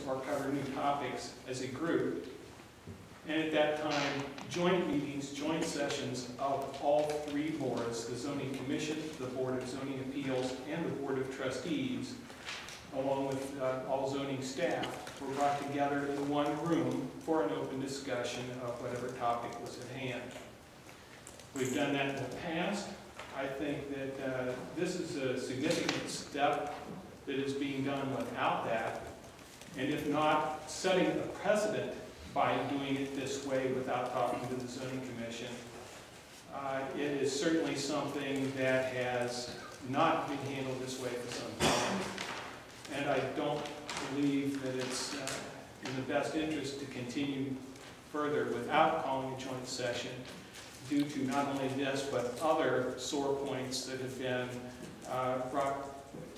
or cover new topics as a group. And at that time, joint meetings, joint sessions of all three boards, the Zoning Commission, the Board of Zoning Appeals, and the Board of Trustees, along with all zoning staff, were brought together in one room for an open discussion of whatever topic was at hand. We've done that in the past. I think that this is a significant step that is being done without that, and if not setting a precedent by doing it this way without talking to the Zoning Commission, it is certainly something that has not been handled this way for some time. And I don't believe that it's in the best interest to continue further without calling a joint session due to not only this, but other sore points that have been brought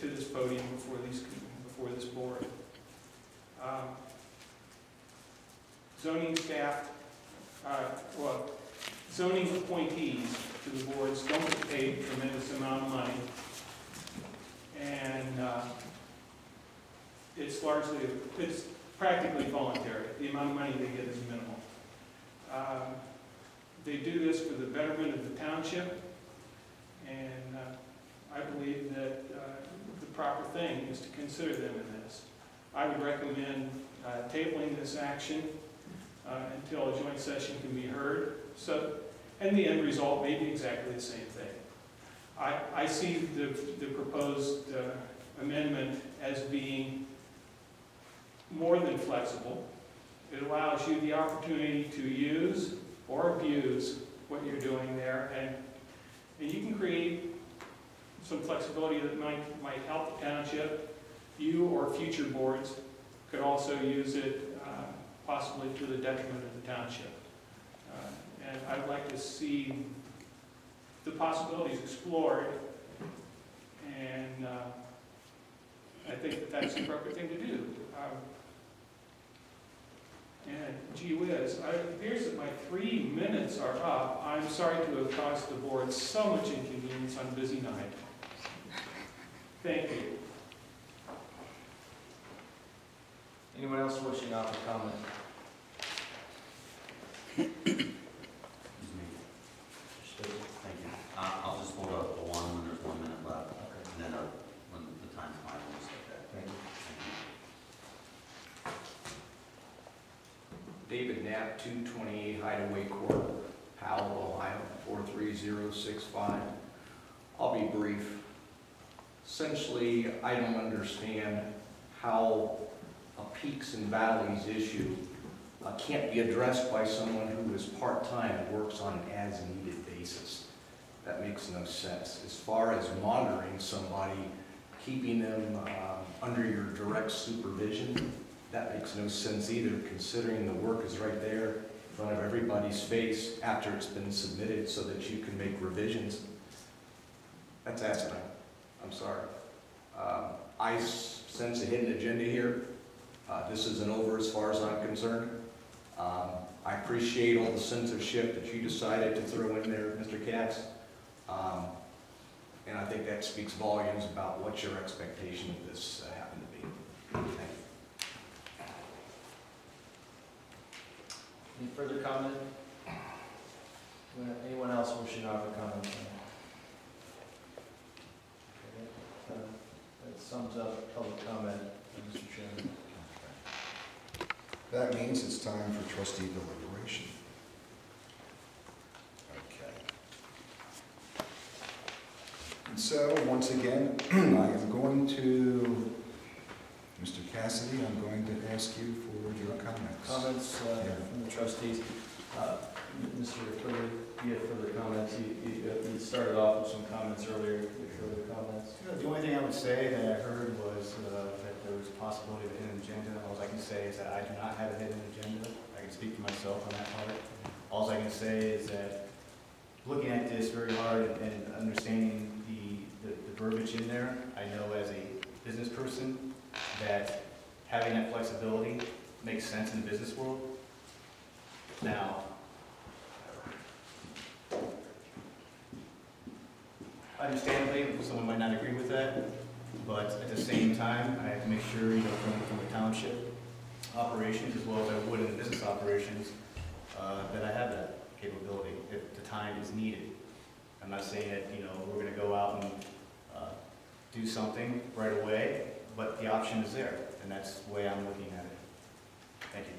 to this podium before this board. Zoning staff, zoning appointees to the boards don't get paid a tremendous amount of money, and it's practically voluntary. The amount of money they get is minimal. They do this for the betterment of the township, and I believe that the proper thing is to consider them in this. I would recommend tabling this action until a joint session can be heard, and the end result may be exactly the same thing. I see the proposed amendment as being more than flexible. It allows you the opportunity to use or abuse what you're doing there, and you can create some flexibility that might help the township. You or future boards could also use it possibly to the detriment of the township. And I'd like to see the possibilities explored, and I think that that's the appropriate thing to do. And gee whiz, it appears that my 3 minutes are up. I'm sorry to have caused the board so much inconvenience on a busy night. Thank you. Anyone else wishing to offer comment? Excuse me. Thank you. I'll just hold up the one when there's 1 minute left, okay. And then when the time's mine, I'll just take that. Thank you. Thank you. David Knapp, 228 Hideaway Court, Powell, Ohio, 43065. I'll be brief. Essentially, I don't understand how a peaks and valleys issue can't be addressed by someone who is part-time and works on an as-needed basis. That makes no sense. As far as monitoring somebody, keeping them under your direct supervision, that makes no sense either, considering the work is right there in front of everybody's face after it's been submitted so that you can make revisions. That's asinine. I'm sorry. I sense a hidden agenda here. This isn't over as far as I'm concerned. I appreciate all the censorship that you decided to throw in there, Mr. Katz. And I think that speaks volumes about what your expectation of this happened to be. Thank you. Any further comment? Anyone else wishing to offer comment? Okay. That sums up public comment, Mr. Chairman. That means it's time for trustee deliberation. Okay. And so, once again, I am going to, Mr. Cassidy, I'm going to ask you for your comments. Comments from the trustees. Mr. Curry, you had further comments. You started off with some comments earlier. Further comments? The only thing I would say that I heard was that there was a possibility of a hidden agenda. All I can say is that I do not have a hidden agenda. I can speak for myself on that part. All I can say is that looking at this very hard and understanding the verbiage in there, I know as a business person that having that flexibility makes sense in the business world. Now, understandably, someone might not agree with that, but at the same time, I have to make sure, from the township operations as well as I would in the business operations, that I have that capability if the time is needed. I'm not saying that, we're gonna go out and do something right away, but the option is there, and that's the way I'm looking at it. Thank you.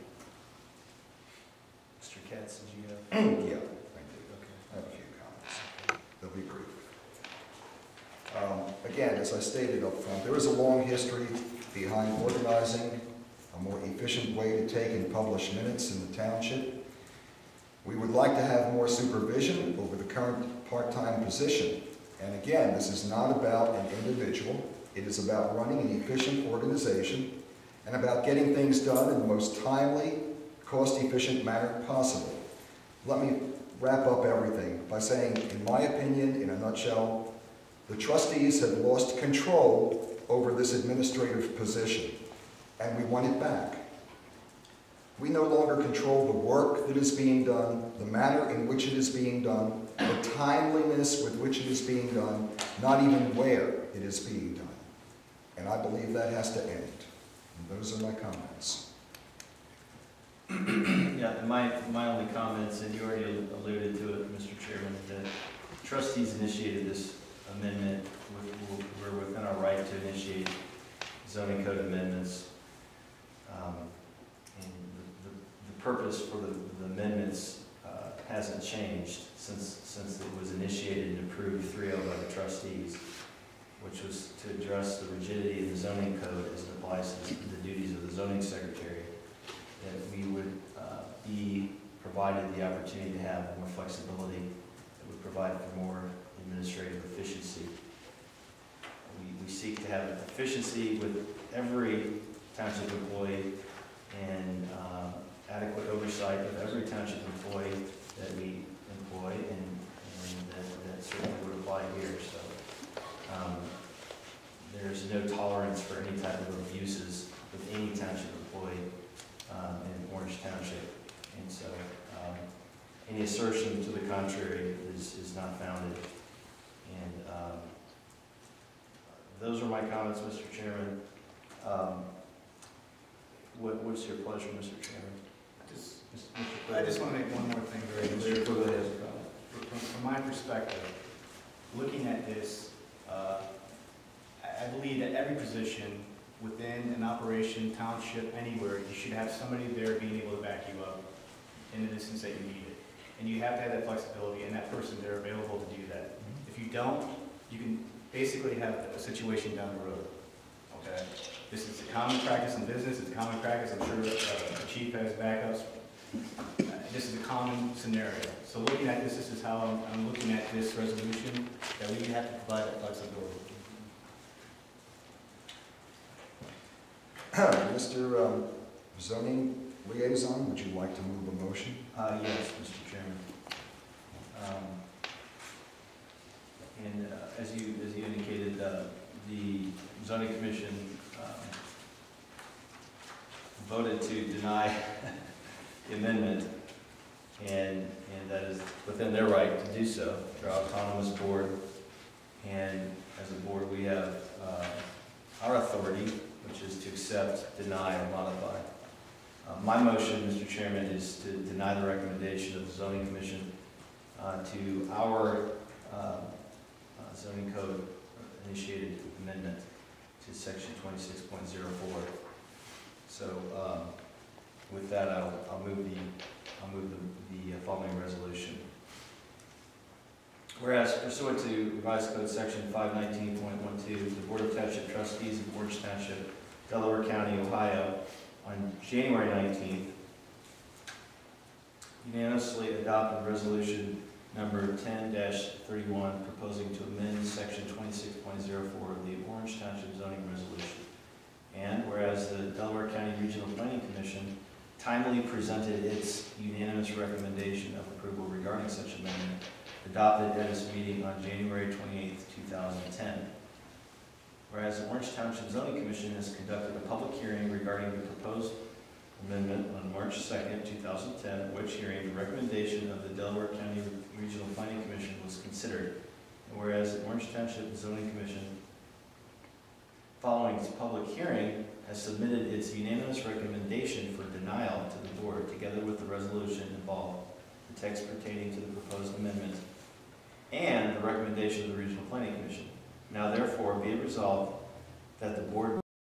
Mr. Katz, did you have? Yeah, thank you. I have a few comments. They'll be brief. Again, as I stated up front, there is a long history behind organizing a more efficient way to take and publish minutes in the township. We would like to have more supervision over the current part-time position. And again, this is not about an individual. It is about running an efficient organization and about getting things done in the most timely, cost-efficient manner possible. Let me wrap up everything by saying, in my opinion, in a nutshell, the trustees have lost control over this administrative position, and we want it back. We no longer control the work that is being done, the manner in which it is being done, the timeliness with which it is being done, not even where it is being done. And I believe that has to end. And those are my comments. Yeah, and my only comments, and you already alluded to it, Mr. Chairman, that trustees initiated this amendment. We're within our right to initiate zoning code amendments. And the purpose for the amendments hasn't changed since it was initiated and approved 3-0 by the trustees, which was to address the rigidity of the zoning code as it applies to the duties of the zoning secretary, that we would be provided the opportunity to have more flexibility that would provide for more administrative efficiency. We seek to have efficiency with every township employee and adequate oversight of every township employee that we employ, and that certainly would apply here. So there's no tolerance for any type of abuses with any township employee in Orange Township. And so any assertion to the contrary is not founded. And those are my comments, Mr. Chairman. What's your pleasure, Mr. Chairman? I just want to make one more thing very clear. From my perspective, looking at this, I believe that every position within an operation, township, anywhere, you should have somebody there being able to back you up in the instance that you need it. And you have to have that flexibility and that person there available to do that. If you don't, you can basically have a situation down the road. Okay? This is a common practice in business, it's a common practice, I'm sure the chief has backups. This is a common scenario. So looking at this is how I'm looking at this resolution, that we have to provide that flexibility. Mr. Zoning Liaison, would you like to move a motion? Yes, Mr. Chairman. And as you indicated, the zoning commission voted to deny the amendment, and that is within their right to do so. They're an autonomous board, and as a board we have our authority, which is to accept, deny, or modify. My motion, Mr. Chairman, is to deny the recommendation of the zoning commission to our zoning code initiated amendment to section 26.04. So with that, I'll move the following resolution. Whereas pursuant to revised code section 519.12, the Board of Township Trustees of Orange Township, Delaware County, Ohio, on January 19th, unanimously adopted resolution number 10-31, proposing to amend section 26.04 of the Orange Township zoning resolution. And whereas the Delaware County Regional Planning Commission timely presented its unanimous recommendation of approval regarding such amendment, adopted at its meeting on January 28th, 2010. Whereas the Orange Township Zoning Commission has conducted a public hearing regarding the proposed amendment on March 2nd, 2010, at which hearing the recommendation of the Delaware County Regional Planning Commission was considered. And whereas the Orange Township Zoning Commission, following its public hearing, has submitted its unanimous recommendation recommendation for denial to the board, together with the resolution involved, the text pertaining to the proposed amendment, and the recommendation of the Regional Planning Commission. Now therefore be it resolved that the board